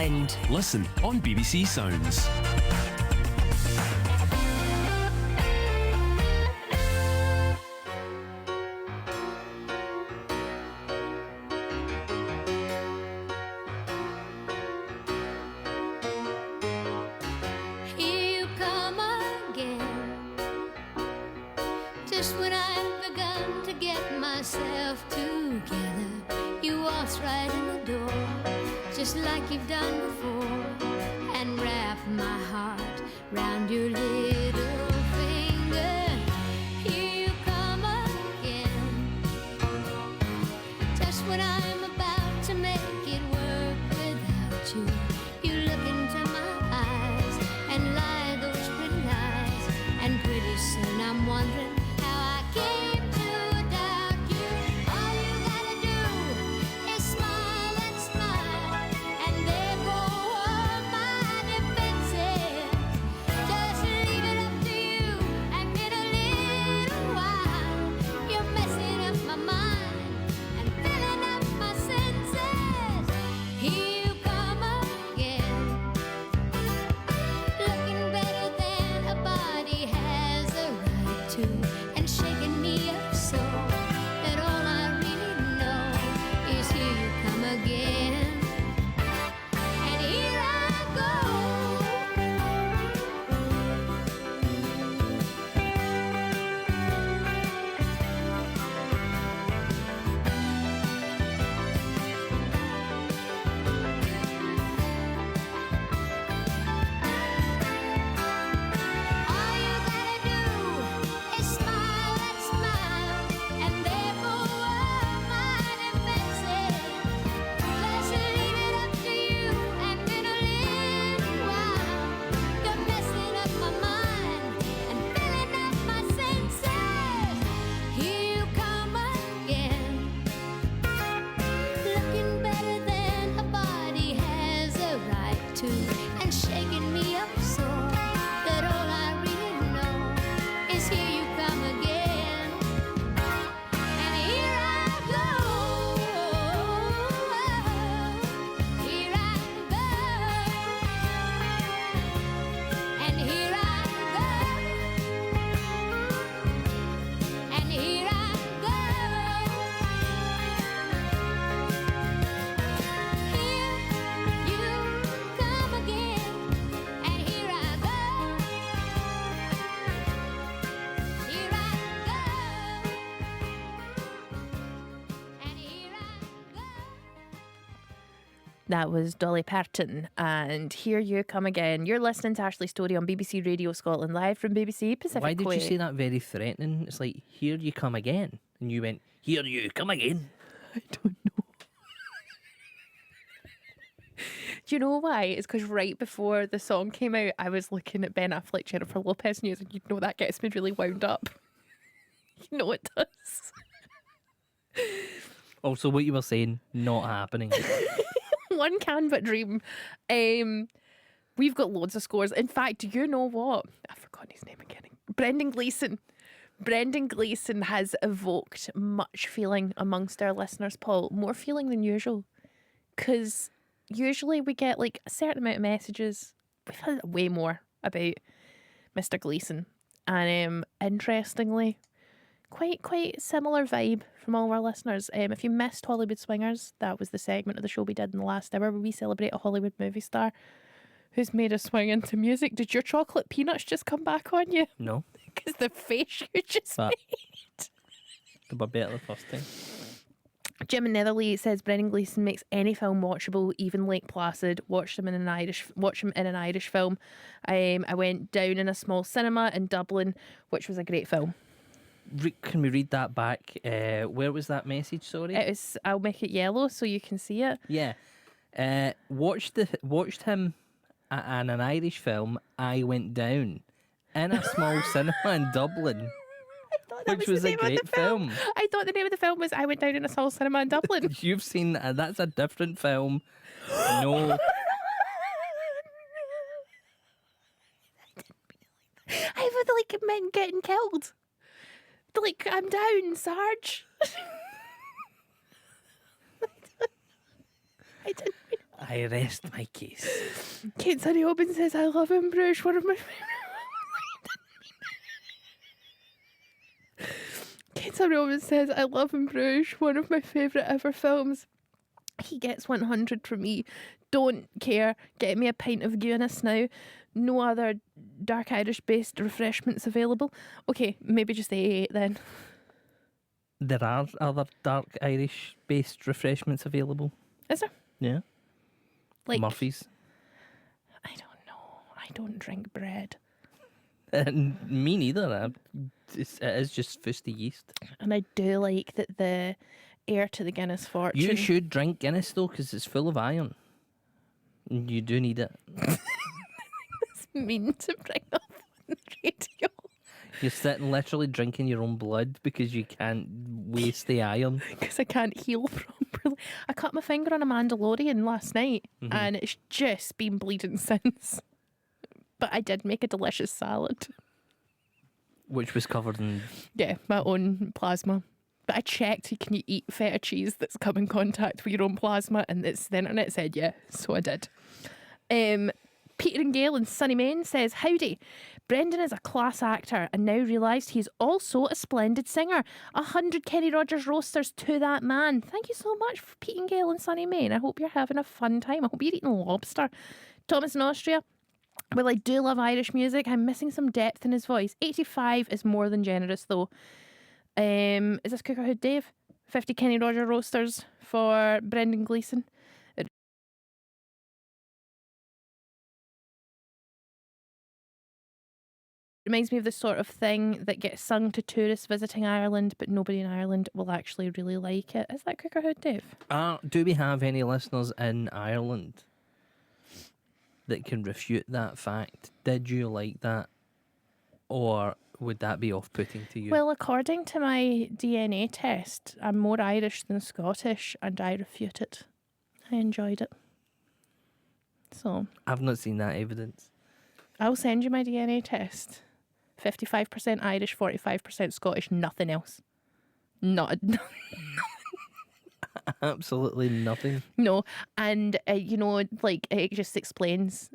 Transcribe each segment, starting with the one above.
Scotland. Listen on BBC Sounds. Here you come again, just when I've begun to get myself together. You waltz right in the door, just like you've done before, and wrap my heart round your little finger. Here you come again, just when I'm about to make it work without you. You look into my eyes and lie those pretty lies, and pretty soon I'm wondering how I came to doubt you. All you gotta do is smile and smile, and there go all my defenses. Just leave it up to you, and in a little while you're messing up my mind and filling up my senses. Here you come again, looking better than a body has a right to, and shaking me up so that all I really know is here you come again, and here I go. All you gotta do is smile and smile, and there go all my defenses. Just leave it up to you, and in a little while you're messing up my mind and filling up my senses. Here you come again, looking better than a body has a right to, and shaking me up so that all I really know is here you come again, and here I go. Here I go, and here I go, and here I go. Here you come again, and here I go. Here I go, and here I go. That was Dolly Parton and Here You Come Again. You're listening to Ashley Storrie on BBC Radio Scotland, live from BBC Pacific Why did Way. you say that very threatening? It's like, here you come again. And you went, here you come again. I don't know. Do you know why? It's because right before the song came out, I was looking at Ben Affleck, Jennifer Lopez news, and you know that gets me really wound up. You know it does. Also, what you were saying, not happening. One can but dream. We've got loads of scores. In fact, do you know what? I've forgotten his name again. Brendan Gleeson. Brendan Gleeson has evoked much feeling amongst our listeners, Paul. More feeling than usual. Because usually we get like a certain amount of messages. We've had way more about Mr. Gleeson. And interestingly, quite similar vibe from all of our listeners. If you missed Hollywood Swingers, that was the segment of the show we did in the last hour where we celebrate a Hollywood movie star who's made a swing into music. Did your chocolate peanuts just come back on you? No, Because the face you just But- made. they were better the first time. Jim in Netherley says Brendan Gleeson makes any film watchable, even Lake Placid. Watch him in an Irish film. I went down in a small cinema in Dublin, which was a great film. Can we read that back? Where was that message, sorry? It was, I'll make it yellow so you can see it. Yeah. Watched him in an Irish film, I Went Down, in a small cinema in Dublin. Which was a great film. I thought the name of the film was I Went Down in a Small Cinema in Dublin. You've seen that. That's a different film. No. I would like men getting killed. Like, I'm down, Sarge. I didn't mean I rest my case. Kate Sunny Open says, I love him, Bruce. One of my Kate Sunny Open says, I love him, Bruce. One of my favourite ever films. He gets 100 from me. Don't care. Get me a pint of Guinness now. No other dark Irish-based refreshments available. Okay, maybe just AA then. There are other dark Irish-based refreshments available. Is there? Yeah. Like Murphy's. I don't know. I don't drink bread. And me neither. It is just fusty yeast. And I do like that the heir to the Guinness fortune. You should drink Guinness though, because it's full of iron. You do need it. It's mean to bring up on the radio. You're sitting literally drinking your own blood because you can't waste the iron. Because I can't heal properly. I cut my finger on a Mandalorian last night and it's just been bleeding since. But I did make a delicious salad. Which was covered in... Yeah, my own plasma. But I checked, can you eat feta cheese that's come in contact with your own plasma? And the internet said yeah, so I did. Peter and Gail in Sunny Main says, howdy. Brendan is a class actor and now realised he's also a splendid singer. 100 Kenny Rogers roasters to that man. Thank you so much for Pete and Gail in Sunny Main. I hope you're having a fun time. I hope you're eating lobster. Thomas in Austria. Well, I do love Irish music. I'm missing some depth in his voice. 85 is more than generous, though. Is this Cookerhood Dave? 50 Kenny Roger roasters for Brendan Gleeson. It reminds me of the sort of thing that gets sung to tourists visiting Ireland, but nobody in Ireland will actually really like it. Is that Cookerhood Dave? Do we have any listeners in Ireland that can refute that fact? Did you like that? Or would that be off-putting to you? Well, according to my DNA test, I'm more Irish than Scottish, and I refute it. I enjoyed it. So I've not seen that evidence. I'll send you my DNA test. 55% Irish, 45% Scottish, nothing else. Not Absolutely nothing. no, and like it just explains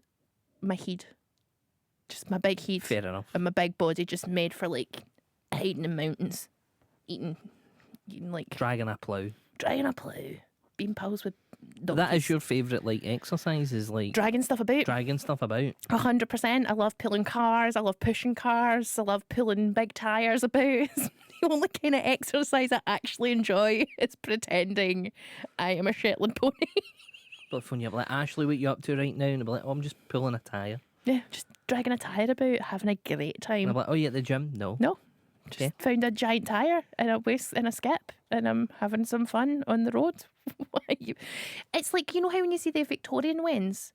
my head, just my big head. Fair enough. And my big body just made for like hiding in mountains, eating like Dragging a plough. being pals with donkeys. That is your favourite exercise, is dragging stuff about. dragging stuff about. 100%. I love pulling cars. I love pushing cars. I love pulling big tyres about. The only kind of exercise I actually enjoy is pretending I am a Shetland pony. But when you're like, Ashley, what you up to right now? And I'll be like, oh, I'm just pulling a tyre. Yeah, just dragging a tyre about, having a great And time. I'm like, oh, you at the gym? No. No, just Okay. found a giant tyre and a waist and a skip, and I'm having some fun on the road. It's like, you know how when you see the Victorian ones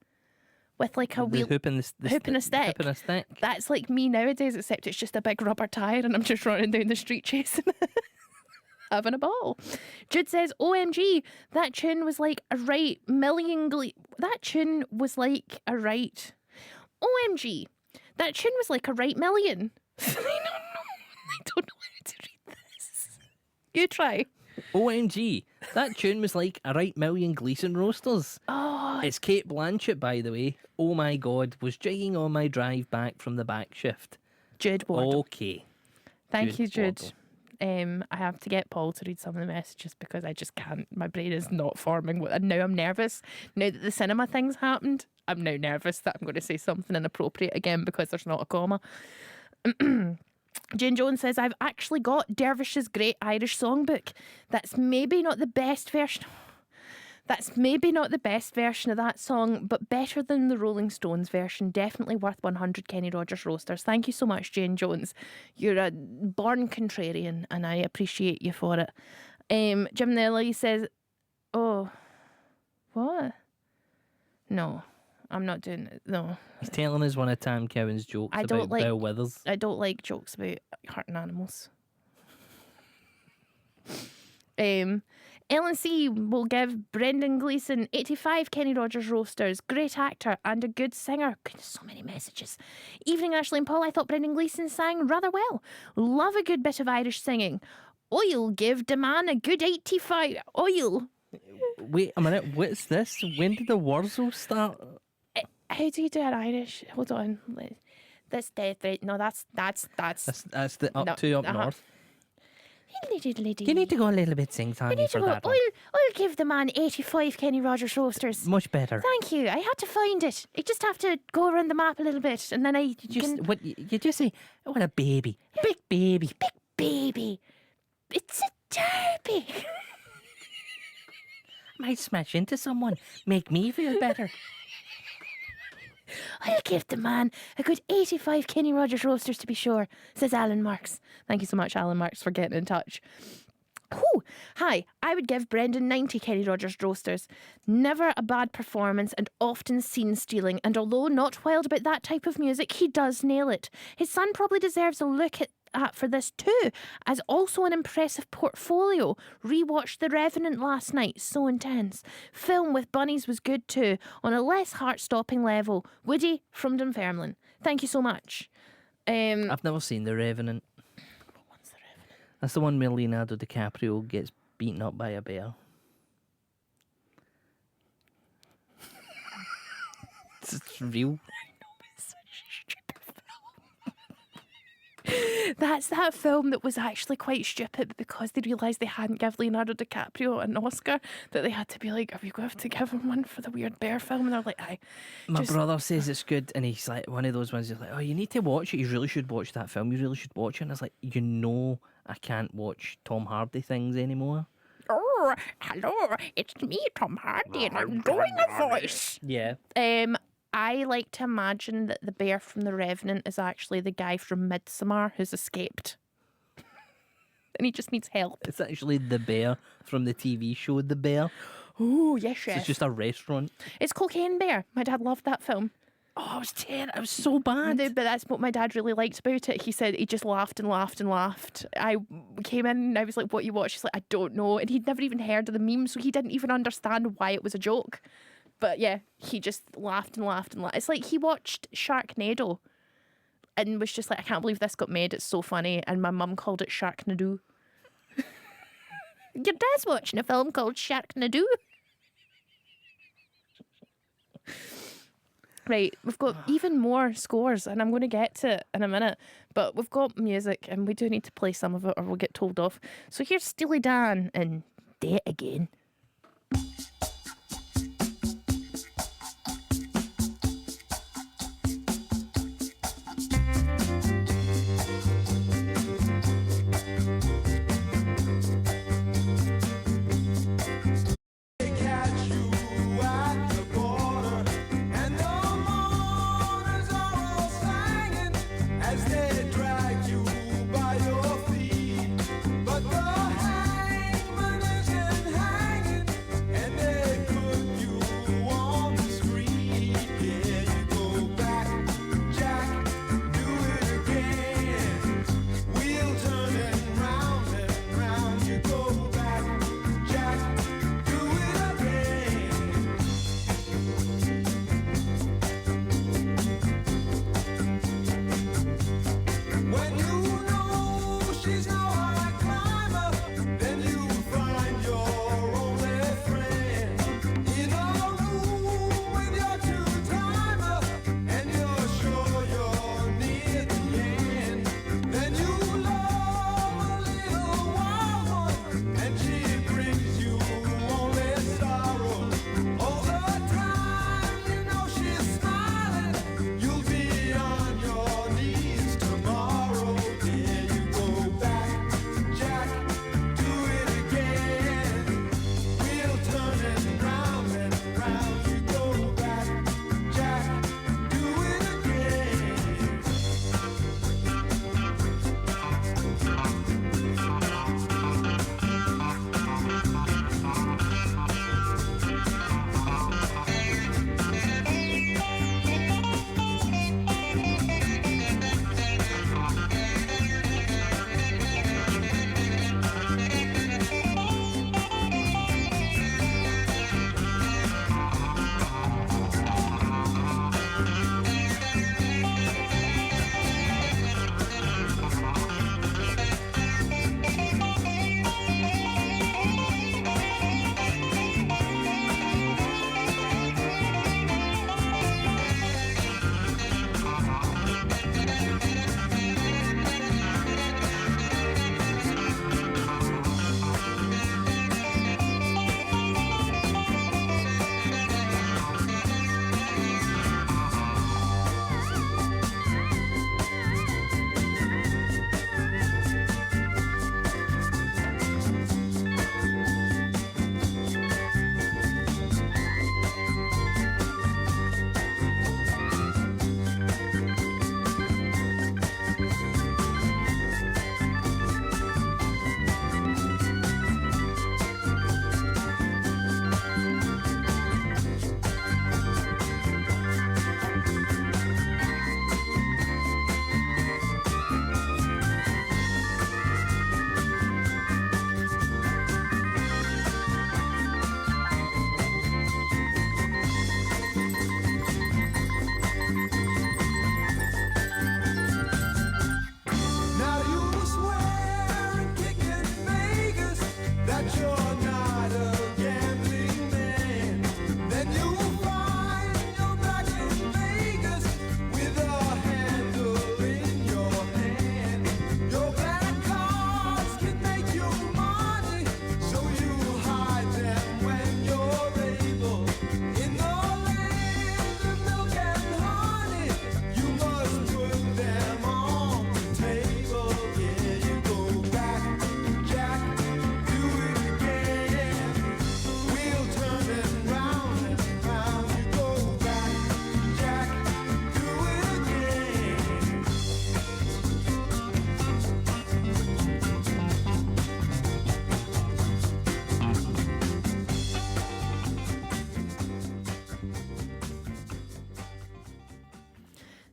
with like a The wheel, hoop and the hoop and a stick. Hoop and a stick. That's like me nowadays, except it's just a big rubber tyre and I'm just running down the street chasing it. Having a ball. Jude says, OMG, that tune was like a right million... That tune was like a right... OMG, that tune was like a right million. I don't know how to read this. You try. OMG, that tune was like a right million Gleeson roasters. Oh, It's Kate Blanchett, by the way. Oh my God, was jigging on my drive back from the back shift. Jude Wardle. Okay. Thank you, Jude. Wardle. I have to get Paul to read some of the messages because I just can't. My brain is not forming. And now I'm nervous. Now that the cinema thing's happened, I'm now nervous that I'm going to say something inappropriate again because there's not a comma. Jane Jones says, I've actually got Dervish's Great Irish Songbook. That's maybe not the best version of that song, but better than the Rolling Stones version. Definitely worth 100 Kenny Rogers roasters. Thank you so much, Jane Jones. You're a born contrarian, and I appreciate you for it. Jim Nelly says, oh, what? No, I'm not doing it. No. He's telling us one of Tam Cowan's jokes I don't about like- Bill Withers. I don't like jokes about hurting animals. Ellen C will give Brendan Gleeson 85 Kenny Rogers roasters. Great actor and a good singer. Goodness, so many messages. Evening, Ashley and Paul. I thought Brendan Gleeson sang rather well. Love a good bit of Irish singing. Oil give the man a good 85. Oil. Wait a minute, what's this? When did the Wurzel start? How do you do it Irish? Hold on. This death rate. No, that's. That's the up No, to up uh-huh. north. You You need to go a little bit sing-songy for that one. I'll give the man 85 Kenny Rogers roasters. Much better. Thank you. I had to find it. I just have to go around the map a little bit, and then I You just say, what a baby. Big baby. Big baby. It's a derby. Might smash into someone. Make me feel better. I'll give the man a good 85 Kenny Rogers roasters to be sure, says Alan Marks. Thank you so much, Alan Marks, for getting in touch. Whew. Hi, I would give Brendan 90 Kenny Rogers roasters. Never a bad performance and often scene stealing, and although not wild about that type of music, he does nail it. His son probably deserves a look at for this too, as also an impressive portfolio. Rewatched The Revenant last night, so intense. Film with bunnies was good too, on a less heart-stopping level. Woody from Dunfermline. Thank you so much. I've never seen The Revenant. What's The Revenant? That's the one where Leonardo DiCaprio gets beaten up by a bear. It's real. That's that film that was actually quite stupid, but because they realised they hadn't given Leonardo DiCaprio an Oscar, that they had to be like, are we going to have to give him one for the weird bear film? And they're like, aye. My brother says it's good, and he's like, one of those ones, he's like, oh, you need to watch it. You really should watch that film. You really should watch it. And it's like, I can't watch Tom Hardy things anymore. Oh, hello, it's me, Tom Hardy, and I'm doing a voice. Yeah. I like to imagine that the bear from The Revenant is actually the guy from Midsommar who's escaped. And he just needs help. It's actually the bear from the TV show The Bear. Oh, yes, So yes. it's just a restaurant. It's Cocaine Bear. My dad loved that film. Oh, it was terrible. It was so bad. But that's what my dad really liked about it. He said he just laughed and laughed and laughed. I came in and I was like, what you watch? He's like, I don't know. And he'd never even heard of the meme, so he didn't even understand why it was a joke. But yeah, he just laughed and laughed and laughed. It's like he watched Sharknado and was just like, I can't believe this got made. It's so funny. And my mum called it Sharknado. Your dad's watching a film called Sharknado. Right, we've got even more scores, and I'm going to get to it in a minute. But we've got music, and we do need to play some of it, or we'll get told off. So here's Steely Dan and Do It Again. But the hangman isn't hanging.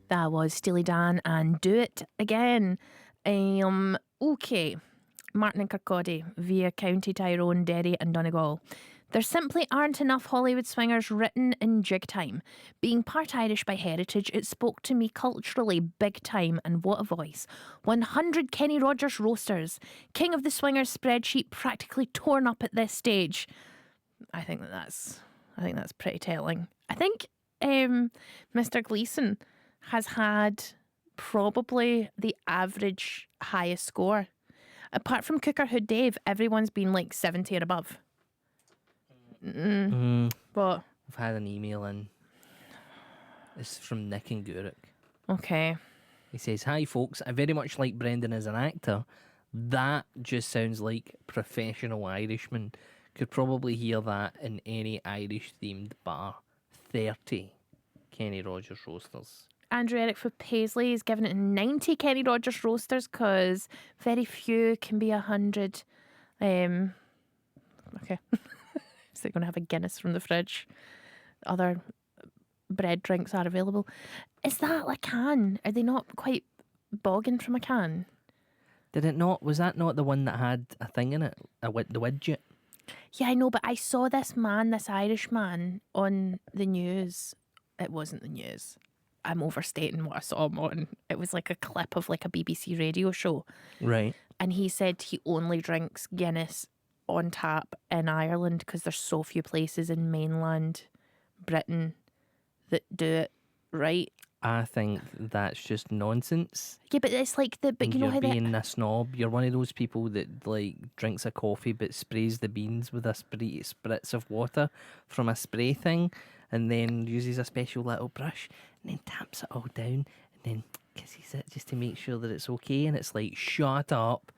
That was Steely Dan and Do It Again. Okay. Martin and Kirkcaldy via County Tyrone, Derry and Donegal. There simply aren't enough Hollywood swingers written in jig time. Being part Irish by heritage, it spoke to me culturally big time, and what a voice. 100 Kenny Rogers roasters. King of the Swingers spreadsheet practically torn up at this stage. I think that's pretty telling. I think Mr. Gleeson has had probably the average highest score. Apart from Cookerhood Dave, everyone's been like 70 or above. But I've had an email in. It's from Nick and Guruk. okay. He says, "Hi folks, I very much like Brendan as an actor. That just sounds like professional Irishman. Could probably hear that in any Irish themed bar. 30 Kenny Rogers roasters." Andrew Eric for Paisley is giving it 90 Kenny Rogers roasters because very few can be 100. Okay. So they're going to have a Guinness from the fridge. Other bread drinks are available. Is that a can? Are they not quite bogging from a can? Did it not? Was that not the one that had a thing in it? The widget? Yeah, I know, but I saw this Irish man on the news. It wasn't the news. I'm overstating what I saw him on. It was like a clip of like a BBC radio show. Right. And he said he only drinks Guinness on tap in Ireland because there's so few places in mainland Britain that do it right. I think that's just nonsense. Yeah, but it's like but And you know you're how being a snob. You're one of those people that like drinks a coffee but sprays the beans with a spritz of water from a spray thing, and then uses a special little brush and then taps it all down and then kisses it just to make sure that it's okay. And it's like, shut up.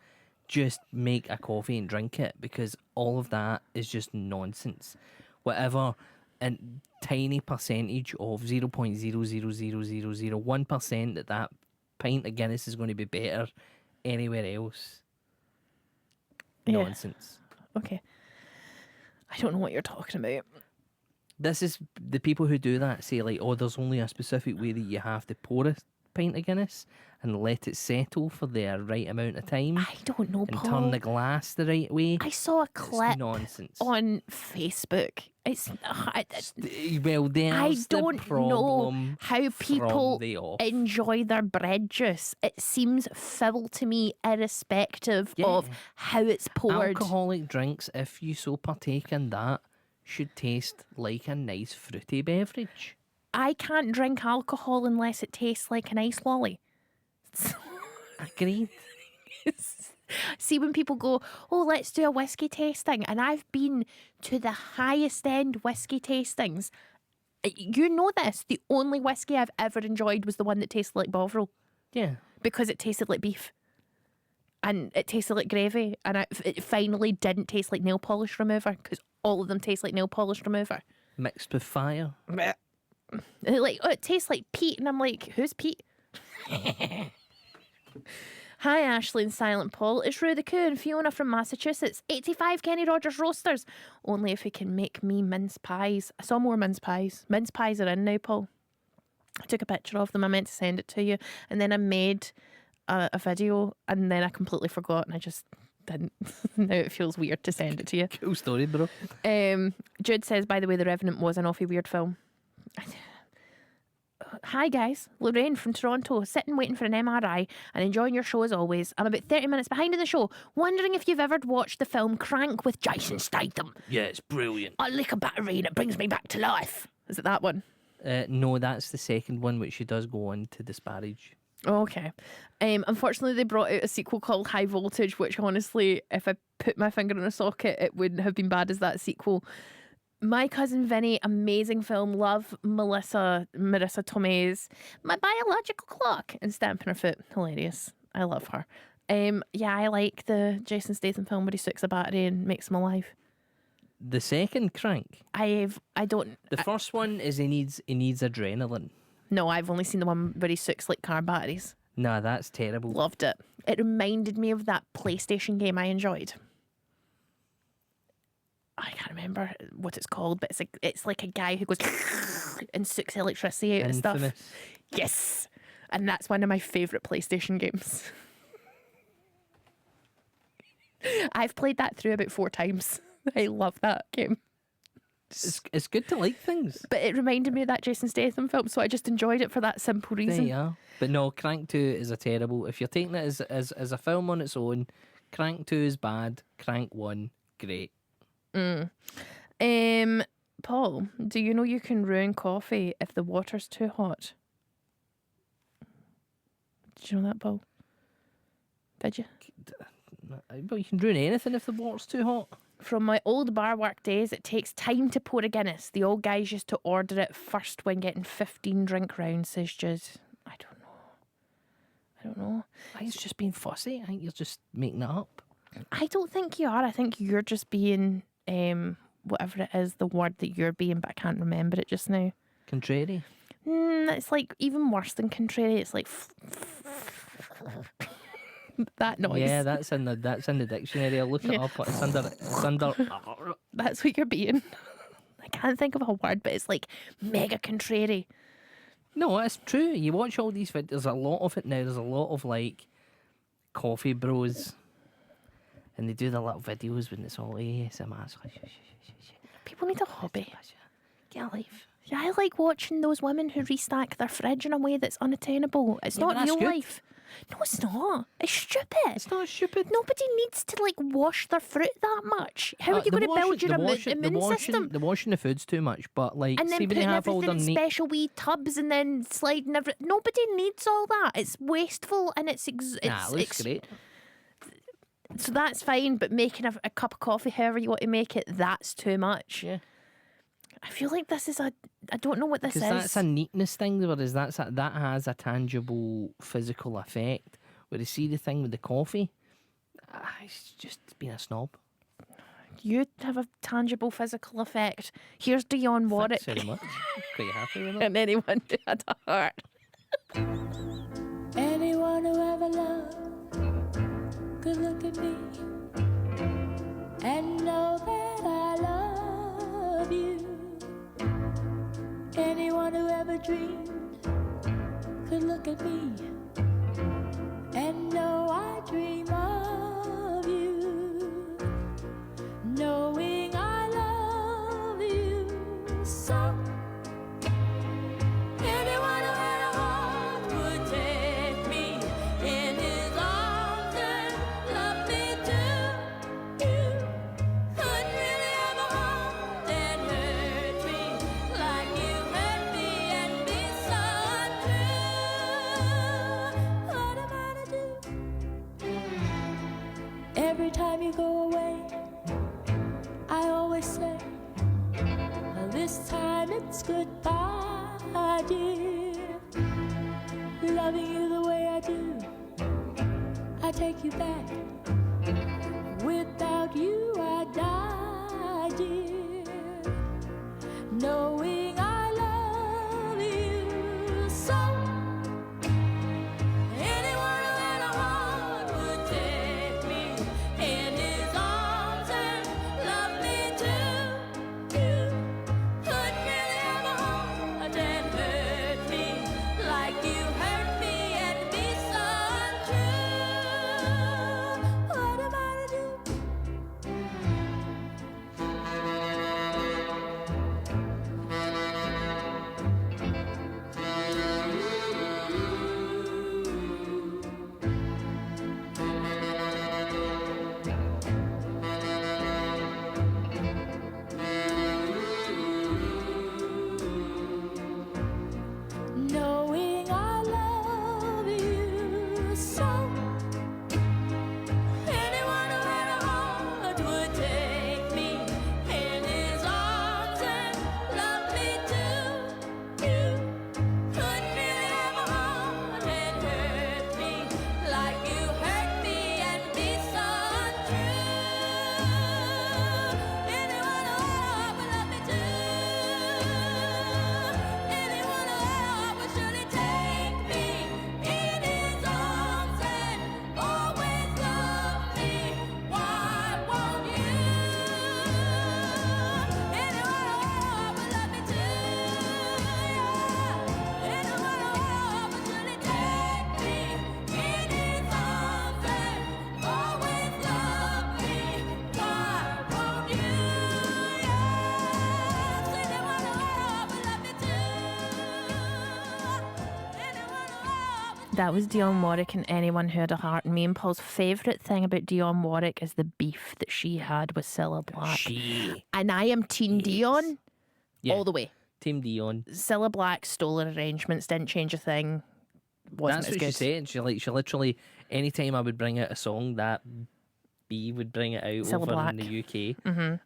Just make a coffee and drink it, because all of that is just nonsense. Whatever and tiny percentage of 0.00001% that pint of Guinness is going to be better anywhere else. Yeah. Nonsense. Okay. I don't know what you're talking about. This is the people who do that say like, oh, there's only a specific way that you have to pour a pint of Guinness and let it settle for the right amount of time. I don't know, and Paul. turn the glass the right way. I saw a clip nonsense. on Facebook. Well, there's I don't the problem know how people from the off. enjoy their bread juice. It seems foul to me, irrespective of how it's poured. Alcoholic drinks, if you so partake in that, should taste like a nice fruity beverage. I can't drink alcohol unless it tastes like an ice lolly. Agreed. See, when people go, oh, let's do a whiskey tasting, and I've been to the highest end whiskey tastings. You know this. The only whiskey I've ever enjoyed was the one that tasted like Bovril. Yeah. Because it tasted like beef. And it tasted like gravy. And it finally didn't taste like nail polish remover, because all of them taste like nail polish remover. Mixed with fire. It tastes like Pete. And I'm like, who's Pete? Hi, Ashley and Silent Paul. It's Rue the Coo and Fiona from Massachusetts. 85 Kenny Rogers roasters. Only if he can make me mince pies. I saw more mince pies. Mince pies are in now, Paul. I took a picture of them. I meant to send it to you. And then I made a video, and then I completely forgot, and I just didn't. Now it feels weird to send it to you. Cool story, bro. Jude says, by the way, The Revenant was an awfully weird film. Hi guys, Lorraine from Toronto, sitting waiting for an MRI and enjoying your show as always. I'm about 30 minutes behind in the show, wondering if you've ever watched the film Crank with Jason Statham. Yeah, it's brilliant. I lick a battery and it brings me back to life. Is it that one? No, that's the second one, which she does go on to disparage. Okay. Unfortunately, they brought out a sequel called High Voltage, which honestly, if I put my finger in a socket, it wouldn't have been bad as that sequel. My Cousin Vinny, amazing film. Love Marissa Tomei's My Biological Clock and stamping her foot. Hilarious. I love her. Yeah, I like the Jason Statham film where he sucks a battery and makes him alive. The second Crank. The first one is he needs adrenaline. No, I've only seen the one where he sucks like car batteries. Nah, that's terrible. Loved it. It reminded me of that PlayStation game I enjoyed. I can't remember what it's called, but it's like a guy who goes and sucks electricity out and stuff. Yes. And that's one of my favourite PlayStation games. I've played that through about 4 times. I love that game. It's good to like things. But it reminded me of that Jason Statham film, so I just enjoyed it for that simple reason. Yeah. But no, Crank 2 is a terrible. If you're taking it as a film on its own, Crank 2 is bad. Crank 1, great. Paul, do you know you can ruin coffee if the water's too hot? Did you know that, Paul? Did you? But you can ruin anything if the water's too hot. From my old bar work days, it takes time to pour a Guinness. The old guys used to order it first when getting 15 drink rounds, says Jude. I don't know. I think it's just being fussy. I think you're just making it up. I don't think you are. I think you're just being, whatever it is, the word that you're being, but I can't remember it just now. Contrary. It's like even worse than contrary. It's like that noise. Yeah, that's in the dictionary. I'll look it up. It's under. That's what you're being. I can't think of a word, but it's like mega contrary. No, it's true. You watch all these videos. There's a lot of it now. There's a lot of like coffee bros, and they do the little videos when it's all ASMR. People need a hobby. Get a life. Yeah, I like watching those women who restack their fridge in a way that's unattainable. It's Yeah, but not that's real good. life. No, it's not. It's stupid. It's not stupid. Nobody needs to like wash their fruit that much. How are you going to build your immune system? The washing the food's too much, but like, And then see when putting you have all everything the in neat. special wee tubs and then sliding everything. Nobody needs all that. It's wasteful and it's Nah, it looks great. So that's fine, but making a cup of coffee, however you want to make it, that's too much. Yeah. I feel like this is I don't know what this is. Because that's a neatness thing, whereas that has a tangible physical effect. Whereas see the thing with the coffee, it's just being a snob. You have a tangible physical effect. Here's Dionne Warwick. Thanks very much. Quite happy with it. And anyone who had a heart. Anyone who ever loved could look at me and know that I love you. Anyone who ever dreamed could look at me and know I dream of you. Knowing I love you so. Anyone who had a heart would take me in his arms and love me too. You couldn't really have a heart and hurt me like you hurt me and be so untrue. What am I to do? Every time you go away, I always say, well, this time it's goodbye, dear. Loving you the way I do, I take you back. Without you, I die, dear. Knowing I love you so. Anyone who had a heart would take me in his arms and love me too. You couldn't really have a heart and hurt me like you hurt me and be so untrue. That was Dionne Warwick and Anyone Who Had a Heart. And me and Paul's favourite thing about Dionne Warwick is the beef that she had with Cilla Black. And I am Team Dionne all the way. Team Dionne. Cilla Black stole her arrangements, didn't change a thing. Wasn't That's as what good. she said. She literally, anytime I would bring out a song, that B would bring it out Cilla over Black. in the UK,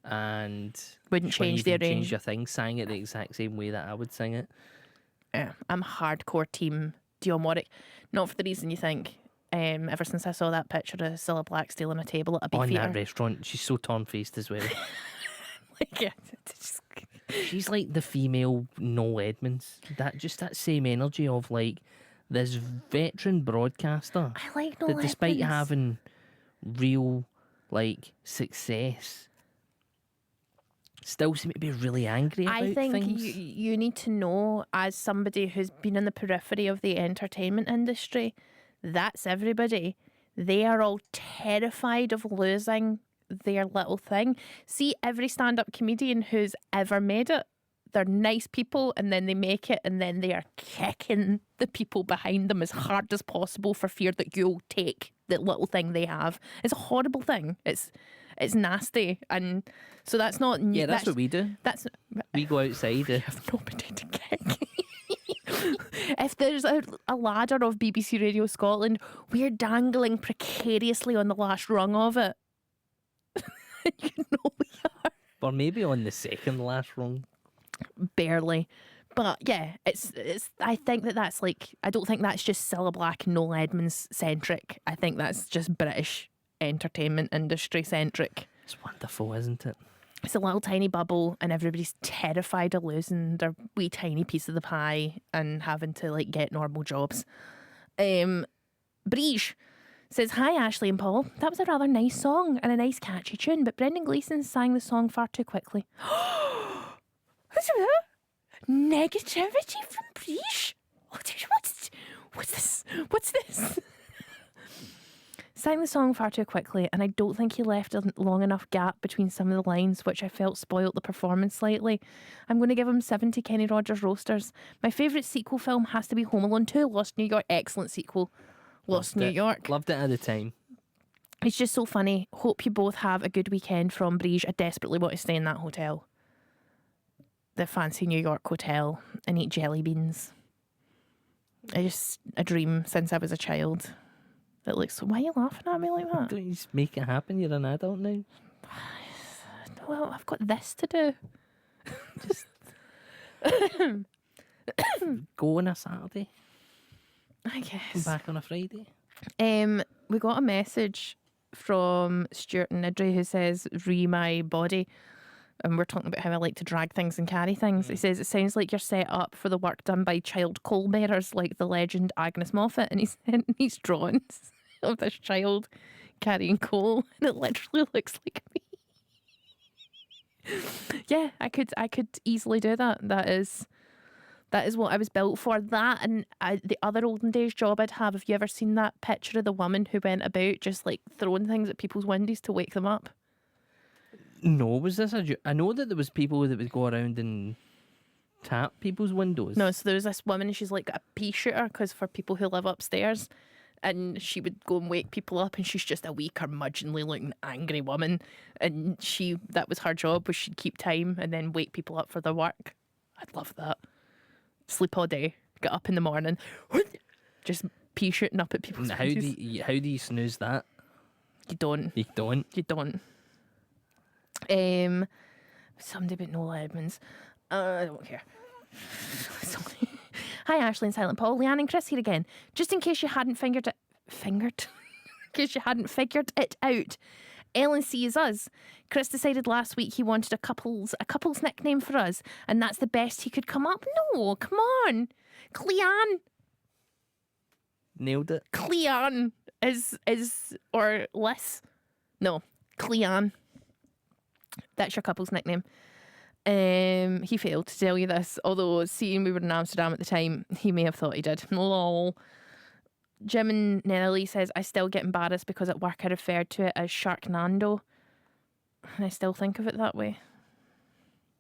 and Wouldn't change the change arrangement. your thing, sang it the exact same way that I would sing it. Yeah, I'm hardcore Team Dionne Warwick. Not for the reason you think. Ever since I saw that picture of Cilla Black stealing a table at a On beefeater. that restaurant, she's so torn-faced as well. Like, yeah, it's just- She's like the female Noel Edmonds. That same energy of like this veteran broadcaster I like Noel that despite Edmonds. having real like success, still seem to be really angry about I think things. you need to know, as somebody who's been in the periphery of the entertainment industry, that's everybody. They are all terrified of losing their little thing. See, every stand-up comedian who's ever made it, they're nice people, and then they make it, and then they are kicking the people behind them as hard as possible for fear that you'll take the little thing they have. It's a horrible thing. It's nasty, and so that's not new. Yeah, that's what we do. That's We go outside. have nobody to kick. If there's a ladder of BBC Radio Scotland, we're dangling precariously on the last rung of it. You know we are. Or maybe on the second last rung. Barely. But yeah, it's. I think that's like, I don't think that's just Cilla Black and Noel Edmonds centric. I think that's just British entertainment industry centric. It's wonderful, isn't it? It's a little tiny bubble, and everybody's terrified of losing their wee tiny piece of the pie and having to like get normal jobs. Briege says, "Hi Ashley and Paul. That was a rather nice song and a nice catchy tune, but Brendan Gleeson sang the song far too quickly." What's that? Negativity from Briege? What's this? What's this? Sang the song far too quickly, and I don't think he left a long enough gap between some of the lines, which I felt spoilt the performance slightly. I'm going to give him 70 Kenny Rogers roasters. My favourite sequel film has to be Home Alone 2, Lost New York. Excellent sequel. Lost New York. Loved it at the time. It's just so funny. Hope you both have a good weekend from Briege. I desperately want to stay in that hotel. The fancy New York hotel, and eat jelly beans. A dream since I was a child. It looks. Why are you laughing at me like that? Don't you just make it happen? You're an adult now. Well, I've got this to do. Go on a Saturday, I come guess. back on a Friday. We got a message from Stuart and Idri who says, "Re my body." And we're talking about how I like to drag things and carry things. He says, "It sounds like you're set up for the work done by child coal bearers like the legend Agnes Moffat." And he sent these drawings of this child carrying coal, and it literally looks like me. Yeah, I could easily do that. That is what I was built for. That and the other olden days job I'd have. Have you ever seen that picture of the woman who went about just like throwing things at people's windows to wake them up? No, was this I know that there was people that would go around and tap people's windows. No, so there was this woman, and she's like a pea shooter, because for people who live upstairs, and she would go and wake people up, and she's just a wee curmudgeonly looking angry woman, and that was her job, was she'd keep time and then wake people up for their work. I'd love that. Sleep all day, get up in the morning, just pea shooting up at people's How windows. do you snooze that? You don't. You don't. You don't. Somebody but Noel Edmonds. I don't care. Sorry. Hi, Ashley and Silent Paul. Leanne and Chris here again. Just in case you hadn't in case you hadn't figured it out. L&C is us. Chris decided last week he wanted a couple's nickname for us, and that's the best he could come up. No, come on. Cleanne. Nailed it. Cleanne is or Liz. No, Cleanne. That's your couple's nickname. He failed to tell you this, although seeing we were in Amsterdam at the time, he may have thought he did. Lol. Jim and Nelly says, "I still get embarrassed because at work I referred to it as Sharknado, and I still think of it that way."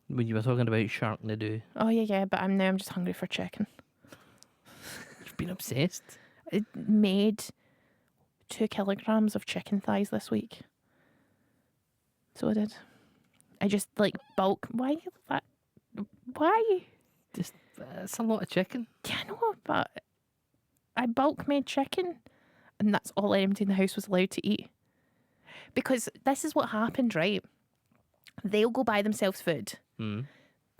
When you were talking about Sharknado, Oh yeah, but I'm just hungry for chicken. you've been obsessed. I made 2 kilograms of chicken thighs this week. So I did. I just like bulk. Why? Why? Just it's a lot of chicken. Yeah, I know, but I bulk made chicken, and that's all anybody in the house was allowed to eat. Because this is what happened, right? They'll go buy themselves food.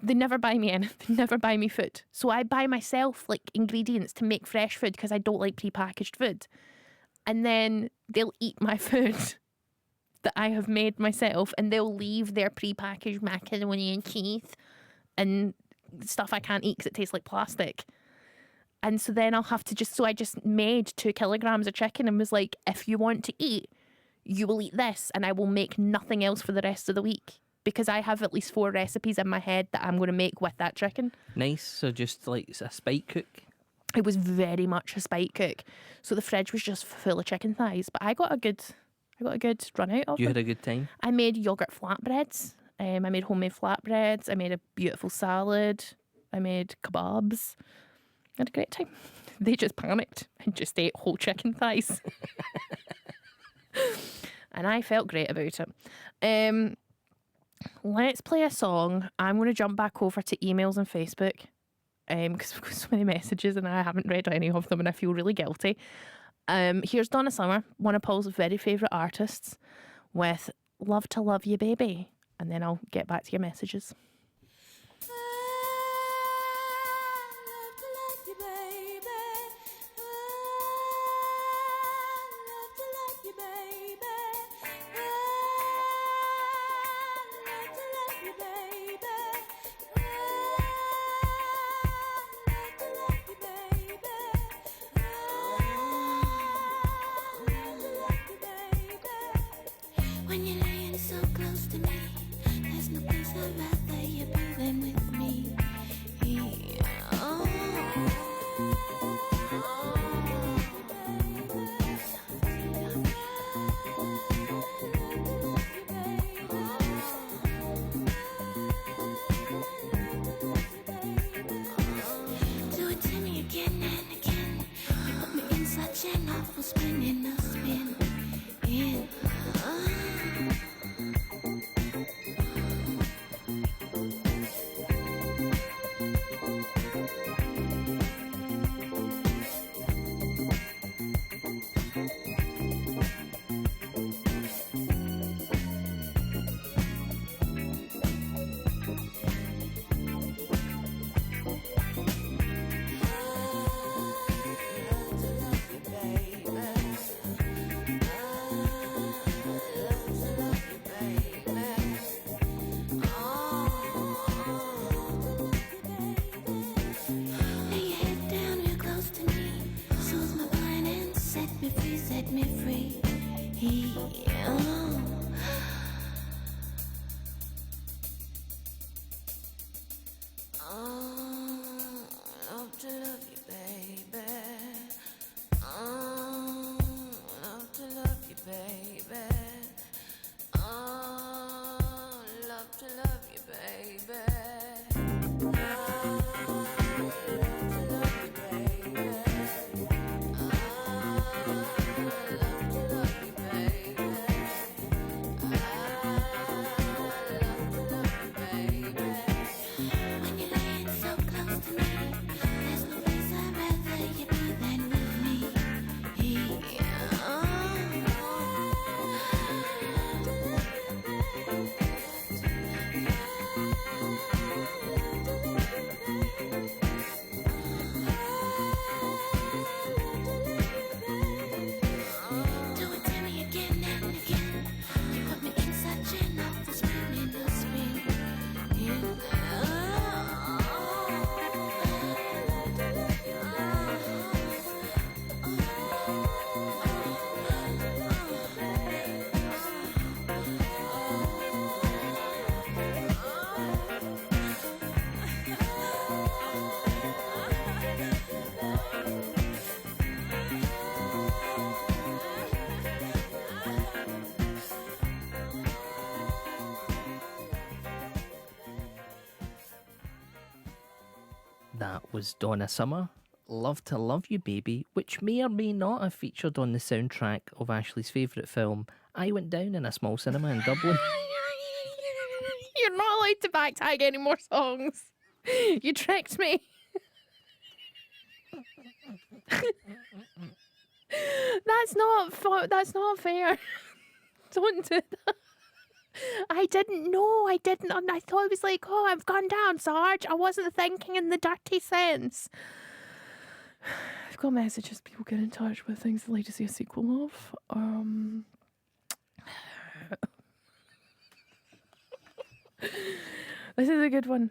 They never buy me anything. They never buy me food. So I buy myself like ingredients to make fresh food because I don't like prepackaged food. And then they'll eat my food that I have made myself, and they'll leave their prepackaged macaroni and cheese and stuff I can't eat because it tastes like plastic. And so then I'll have to I just made 2 kilograms of chicken and was like, if you want to eat, you will eat this, and I will make nothing else for the rest of the week. Because I have at least 4 recipes in my head that I'm going to make with that chicken. Nice. So just like a spike cook. It was very much a spike cook. So the fridge was just full of chicken thighs. But I got a good run out of You them. had a good time. I made yogurt flatbreads. I made homemade flatbreads. I made a beautiful salad. I made kebabs. I had a great time. They just panicked and just ate whole chicken thighs. And I felt great about it. Let's play a song. I'm going to jump back over to emails and Facebook because we've got so many messages and I haven't read any of them and I feel really guilty. Here's Donna Summer, one of Paul's very favourite artists, with Love to Love You Baby. And then I'll get back to your messages. When you're laying so close to me, there's no place I'd rather you be than with me. Oh. Do it to me again and again. You put me in such an awful spin, in a spin. In. Set me free. Love to love you, baby. Love to love you, baby. Love to love you, baby. That was Donna Summer Love to Love You Baby, which may or may not have featured on the soundtrack of Ashley's favourite film, I Went Down in a Small Cinema in Dublin. You're not allowed to backtag any more songs. You tricked me. That's not fair. Don't do that. I didn't know. I didn't. I thought it was like, oh, I've gone down, Sarge. I wasn't thinking in the dirty sense. I've got messages. People get in touch with things they'd like to see a sequel of. This is a good one.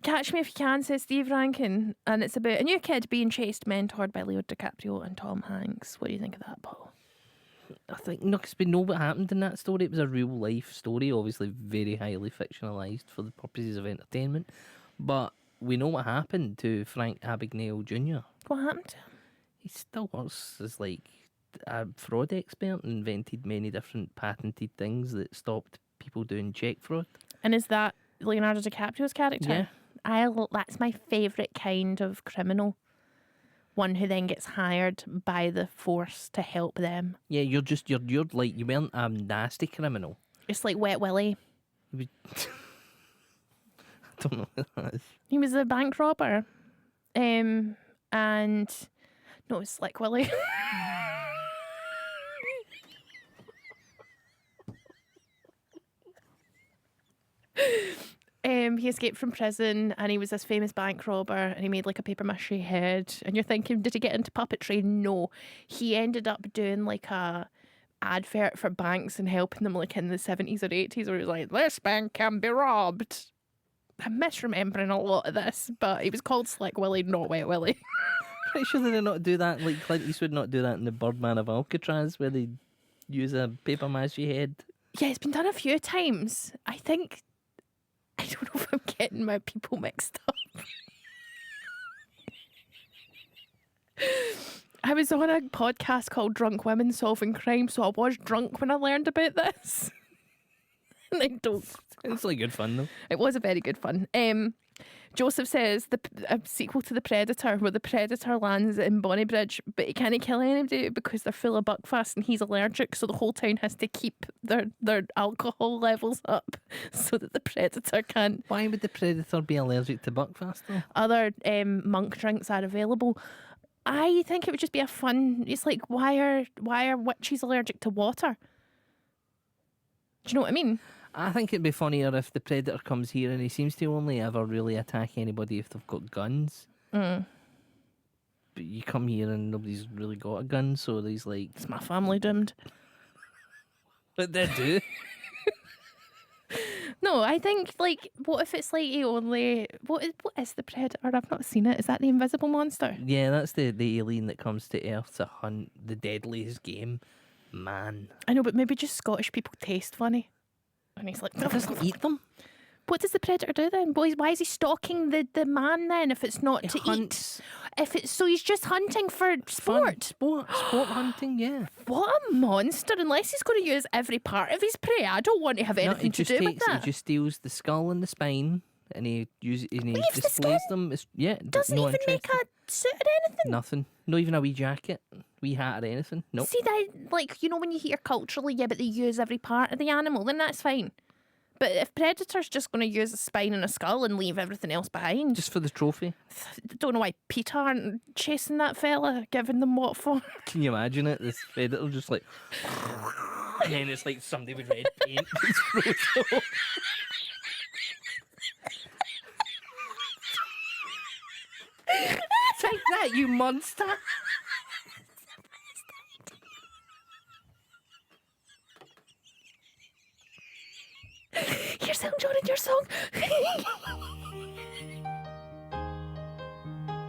Catch Me If You Can, says Steve Rankin, and it's about a new kid being chased, mentored by Leo DiCaprio and Tom Hanks. What do you think of that, Paul? I think, no, because we know what happened in that story. It was a real life story, obviously very highly fictionalised for the purposes of entertainment. But we know what happened to Frank Abagnale Jr. What happened to him? He still works as like a fraud expert and invented many different patented things that stopped people doing check fraud. And is that Leonardo DiCaprio's character? Yeah. That's my favourite kind of criminal. One who then gets hired by the force to help them. Yeah, you're like, you weren't a nasty criminal. It's like Wet Willie. I don't know what that is. He was a bank robber. And no, it's Slick Willie. He escaped from prison and he was this famous bank robber and he made like a paper mache head. And you're thinking, did he get into puppetry? No. He ended up doing like a advert for banks and helping them like in the 70s or 80s where he was like, this bank can be robbed. I'm misremembering a lot of this, but he was called Slick Willie, not Wet Willie. Pretty sure they did not do that, like Clint Eastwood not do that in the Birdman of Alcatraz where they use a paper mache head. Yeah, it's been done a few times. I don't know if I'm getting my people mixed up. I was on a podcast called Drunk Women Solving Crime, so I was drunk when I learned about this. And I don't. It's like good fun though. It was a very good fun. Joseph says a sequel to The Predator, where the Predator lands in Bonnybridge, but he can't kill anybody because they're full of buckfast and he's allergic, so the whole town has to keep their alcohol levels up so that the Predator can't. Why would the Predator be allergic to buckfast though? Other monk drinks are available. I think it would just be a fun. It's like why are witches allergic to water? Do you know what I mean? I think it'd be funnier if the Predator comes here and he seems to only ever really attack anybody if they've got guns. But you come here and nobody's really got a gun, so he's like... Is my family doomed? But they do. No, I think, like, what if it's like he only... What is the Predator? I've not seen it. Is that the invisible monster? Yeah, that's the alien that comes to Earth to hunt the deadliest game, man. I know, but maybe just Scottish people taste funny. And he's like, He doesn't eat them. What does the Predator do then? Why is he stalking the man then if it's not to hunts. eat? So he's just hunting for sport. Sport hunting, yeah. What a monster. Unless he's going to use every part of his prey. I don't want to have anything to do with that. He just steals the skull and the spine and he Leaves displays the them. Doesn't even make a suit or anything. Nothing. Not even a wee jacket, wee hat or anything. Nope. See that, like, you know when you hear culturally, yeah, but they use every part of the animal, then that's fine. But if Predator's just going to use a spine and a skull and leave everything else behind... Just for the trophy. I don't know why PETA aren't chasing that fella, giving them what for. Can you imagine it? This Predator just like... and then it's like somebody with red paint. Take that, you monster! Here's Elton John in your song.